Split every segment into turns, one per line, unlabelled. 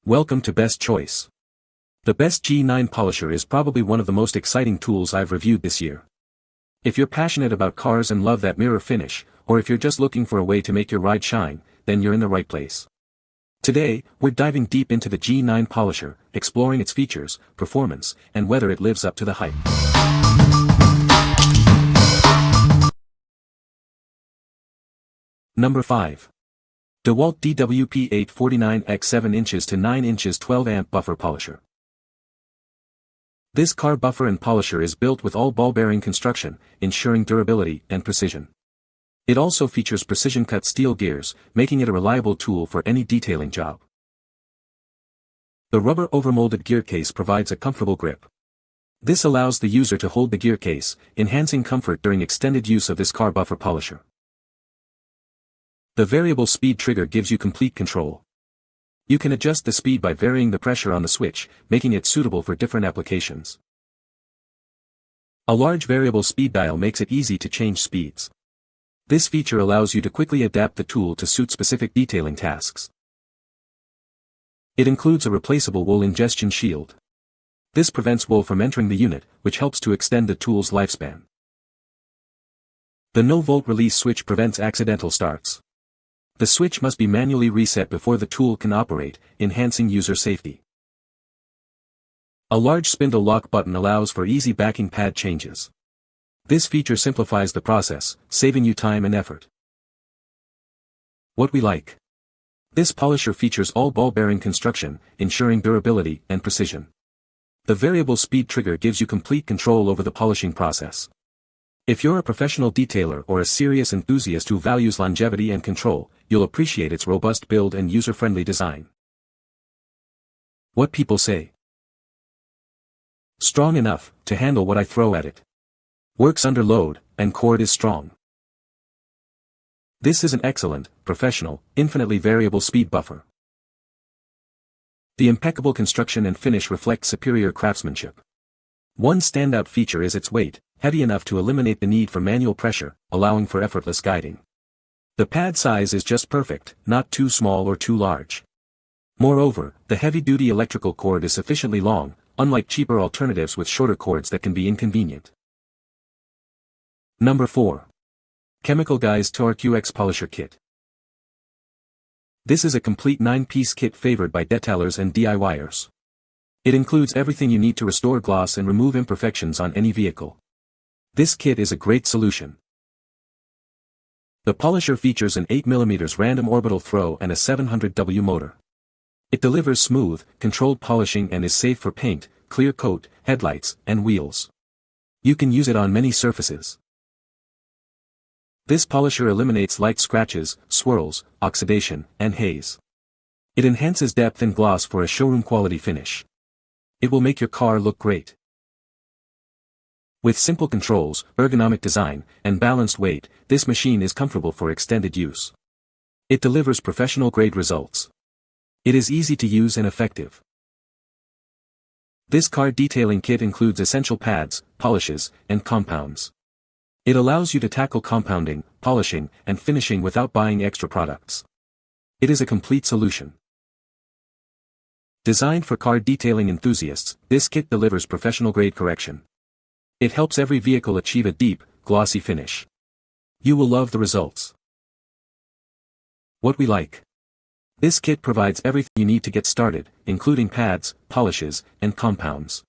Welcome to Best Choice. The Best G9 Polisher is probably one of the most exciting tools I've reviewed this year. If you're passionate about cars and love that mirror finish, or if you're just looking for a way to make your ride shine, then you're in the right place. Today, we're diving deep into the G9 Polisher, exploring its features, performance, and whether it lives up to the hype. Number 5. DEWALT DWP849X 7 inches to 9 inches 12 amp buffer polisher. This car buffer and polisher is built with all ball bearing construction, ensuring durability and precision. It also features precision cut steel gears, making it a reliable tool for any detailing job. The rubber overmolded gear case provides a comfortable grip. This allows the user to hold the gear case, enhancing comfort during extended use of this car buffer polisher. The variable speed trigger gives you complete control. You can adjust the speed by varying the pressure on the switch, making it suitable for different applications. A large variable speed dial makes it easy to change speeds. This feature allows you to quickly adapt the tool to suit specific detailing tasks. It includes a replaceable wool ingestion shield. This prevents wool from entering the unit, which helps to extend the tool's lifespan. The no-volt release switch prevents accidental starts. The switch must be manually reset before the tool can operate, enhancing user safety. A large spindle lock button allows for easy backing pad changes. This feature simplifies the process, saving you time and effort. What we like. This polisher features all ball bearing construction, ensuring durability and precision. The variable speed trigger gives you complete control over the polishing process. If you're a professional detailer or a serious enthusiast who values longevity and control, you'll appreciate its robust build and user-friendly design. What people say. Strong enough to handle what I throw at it. Works under load, and cord is strong. This is an excellent, professional, infinitely variable speed buffer. The impeccable construction and finish reflect superior craftsmanship. One standout feature is its weight, heavy enough to eliminate the need for manual pressure, allowing for effortless guiding. The pad size is just perfect, not too small or too large. Moreover, the heavy-duty electrical cord is sufficiently long, unlike cheaper alternatives with shorter cords that can be inconvenient. Number 4. Chemical Guy's TORQX Polisher Kit. This is a complete 9-piece kit favored by detailers and DIYers. It includes everything you need to restore gloss and remove imperfections on any vehicle. This kit is a great solution. The polisher features an 8mm random orbital throw and a 700W motor. It delivers smooth, controlled polishing and is safe for paint, clear coat, headlights, and wheels. You can use it on many surfaces. This polisher eliminates light scratches, swirls, oxidation, and haze. It enhances depth and gloss for a showroom-quality finish. It will make your car look great. With simple controls, ergonomic design, and balanced weight, this machine is comfortable for extended use. It delivers professional-grade results. It is easy to use and effective. This car detailing kit includes essential pads, polishes, and compounds. It allows you to tackle compounding, polishing, and finishing without buying extra products. It is a complete solution. Designed for car detailing enthusiasts, this kit delivers professional-grade correction. It helps every vehicle achieve a deep, glossy finish. You will love the results. What we like. This kit provides everything you need to get started, including pads, polishes, and compounds.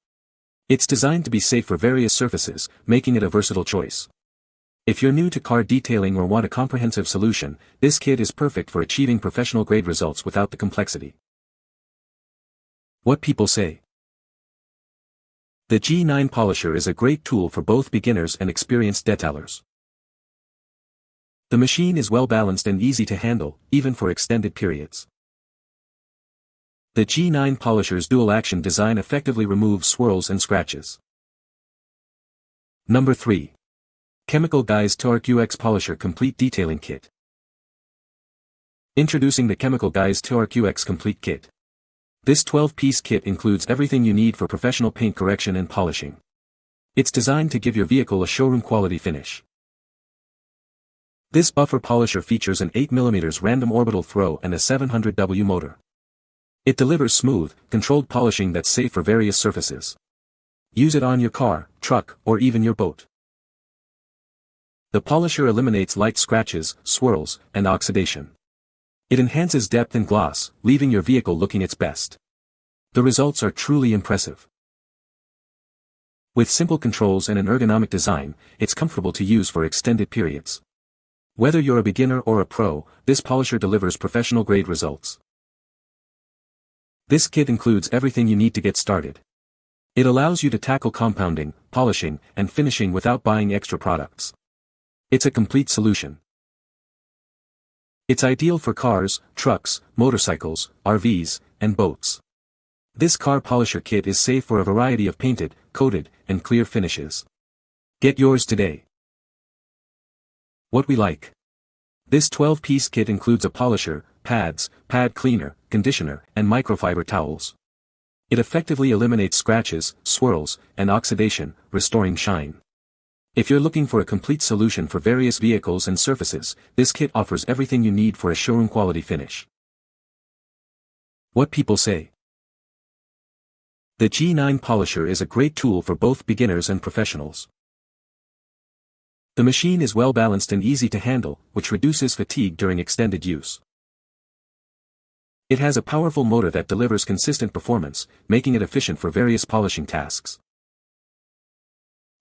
It's designed to be safe for various surfaces, making it a versatile choice. If you're new to car detailing or want a comprehensive solution, this kit is perfect for achieving professional-grade results without the complexity. What people say. The G9 Polisher is a great tool for both beginners and experienced detailers. The machine is well balanced and easy to handle, even for extended periods. The G9 Polisher's dual-action design effectively removes swirls and scratches. Number 3. Chemical Guy's TORQX Polisher Complete Detailing Kit. Introducing the Chemical Guy's TORQX Complete Kit. This 12-piece kit includes everything you need for professional paint correction and polishing. It's designed to give your vehicle a showroom-quality finish. This buffer polisher features an 8mm random orbital throw and a 700W motor. It delivers smooth, controlled polishing that's safe for various surfaces. Use it on your car, truck, or even your boat. The polisher eliminates light scratches, swirls, and oxidation. It enhances depth and gloss, leaving your vehicle looking its best. The results are truly impressive. With simple controls and an ergonomic design, it's comfortable to use for extended periods. Whether you're a beginner or a pro, this polisher delivers professional-grade results. This kit includes everything you need to get started. It allows you to tackle compounding, polishing, and finishing without buying extra products. It's a complete solution. It's ideal for cars, trucks, motorcycles, RVs, and boats. This car polisher kit is safe for a variety of painted, coated, and clear finishes. Get yours today. What we like. This 12-piece kit includes a polisher, pads, pad cleaner, conditioner, and microfiber towels. It effectively eliminates scratches, swirls, and oxidation, restoring shine. If you're looking for a complete solution for various vehicles and surfaces, this kit offers everything you need for a showroom quality finish. What people say. The G9 polisher is a great tool for both beginners and professionals. The machine is well balanced and easy to handle, which reduces fatigue during extended use. It has a powerful motor that delivers consistent performance, making it efficient for various polishing tasks.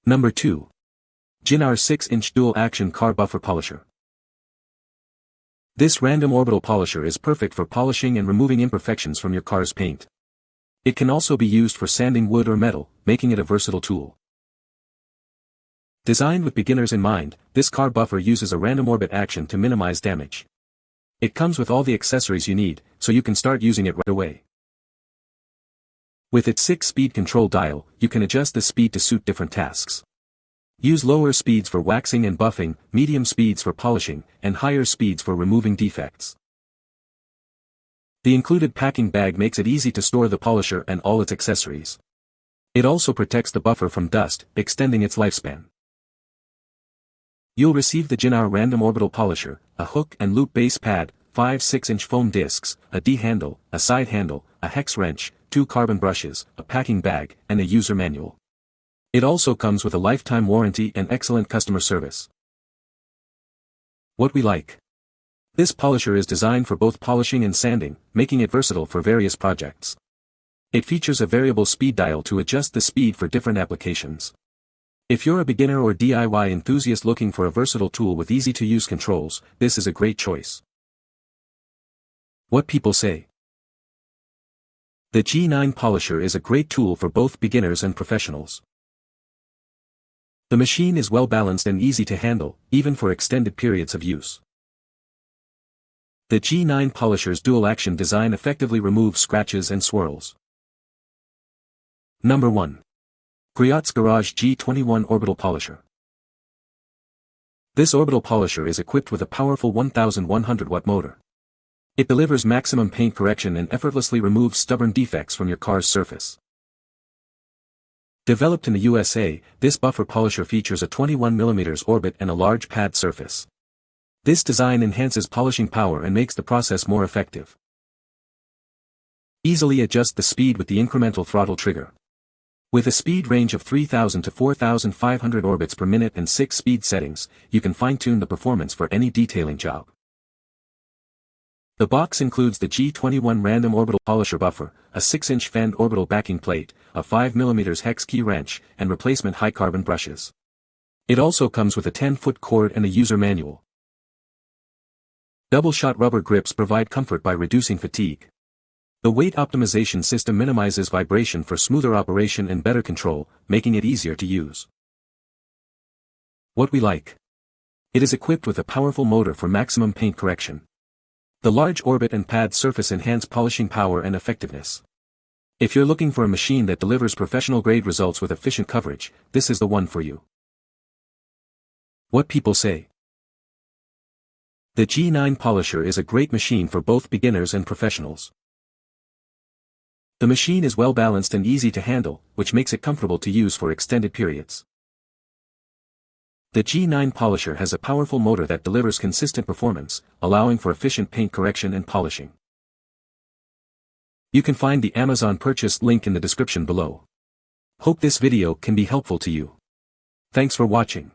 Number 2. Ginour 6-inch dual-action car buffer polisher. This random orbital polisher is perfect for polishing and removing imperfections from your car's paint. It can also be used for sanding wood or metal, making it a versatile tool. Designed with beginners in mind, this car buffer uses a random orbit action to minimize damage. It comes with all the accessories you need, so you can start using it right away. With its 6-speed control dial, you can adjust the speed to suit different tasks. Use lower speeds for waxing and buffing, medium speeds for polishing, and higher speeds for removing defects. The included packing bag makes it easy to store the polisher and all its accessories. It also protects the buffer from dust, extending its lifespan. You'll receive the Ginour Random Orbital Polisher, a hook and loop base pad, 5 6-inch foam discs, a D-handle, a side handle, a hex wrench, 2 carbon brushes, a packing bag, and a user manual. It also comes with a lifetime warranty and excellent customer service. What we like. This polisher is designed for both polishing and sanding, making it versatile for various projects. It features a variable speed dial to adjust the speed for different applications. If you're a beginner or DIY enthusiast looking for a versatile tool with easy-to-use controls, this is a great choice. What people say. The G9 polisher is a great tool for both beginners and professionals. The machine is well balanced and easy to handle, even for extended periods of use. The G9 polisher's dual-action design effectively removes scratches and swirls. Number 1. GRIOT'S Garage G21 Orbital Polisher. This orbital polisher is equipped with a powerful 1100-watt motor. It delivers maximum paint correction and effortlessly removes stubborn defects from your car's surface. Developed in the USA, this buffer polisher features a 21mm orbit and a large pad surface. This design enhances polishing power and makes the process more effective. Easily adjust the speed with the incremental throttle trigger. With a speed range of 3,000 to 4,500 orbits per minute and 6 speed settings, you can fine-tune the performance for any detailing job. The box includes the G21 Random Orbital Polisher Buffer, a 6-inch fanned orbital backing plate, a 5mm hex key wrench, and replacement high-carbon brushes. It also comes with a 10-foot cord and a user manual. Double-shot rubber grips provide comfort by reducing fatigue. The weight optimization system minimizes vibration for smoother operation and better control, making it easier to use. What we like. It is equipped with a powerful motor for maximum paint correction. The large orbit and pad surface enhance polishing power and effectiveness. If you're looking for a machine that delivers professional-grade results with efficient coverage, this is the one for you. What people say. The G9 polisher is a great machine for both beginners and professionals. The machine is well balanced and easy to handle, which makes it comfortable to use for extended periods. The G9 polisher has a powerful motor that delivers consistent performance, allowing for efficient paint correction and polishing. You can find the Amazon purchase link in the description below. Hope this video can be helpful to you. Thanks for watching.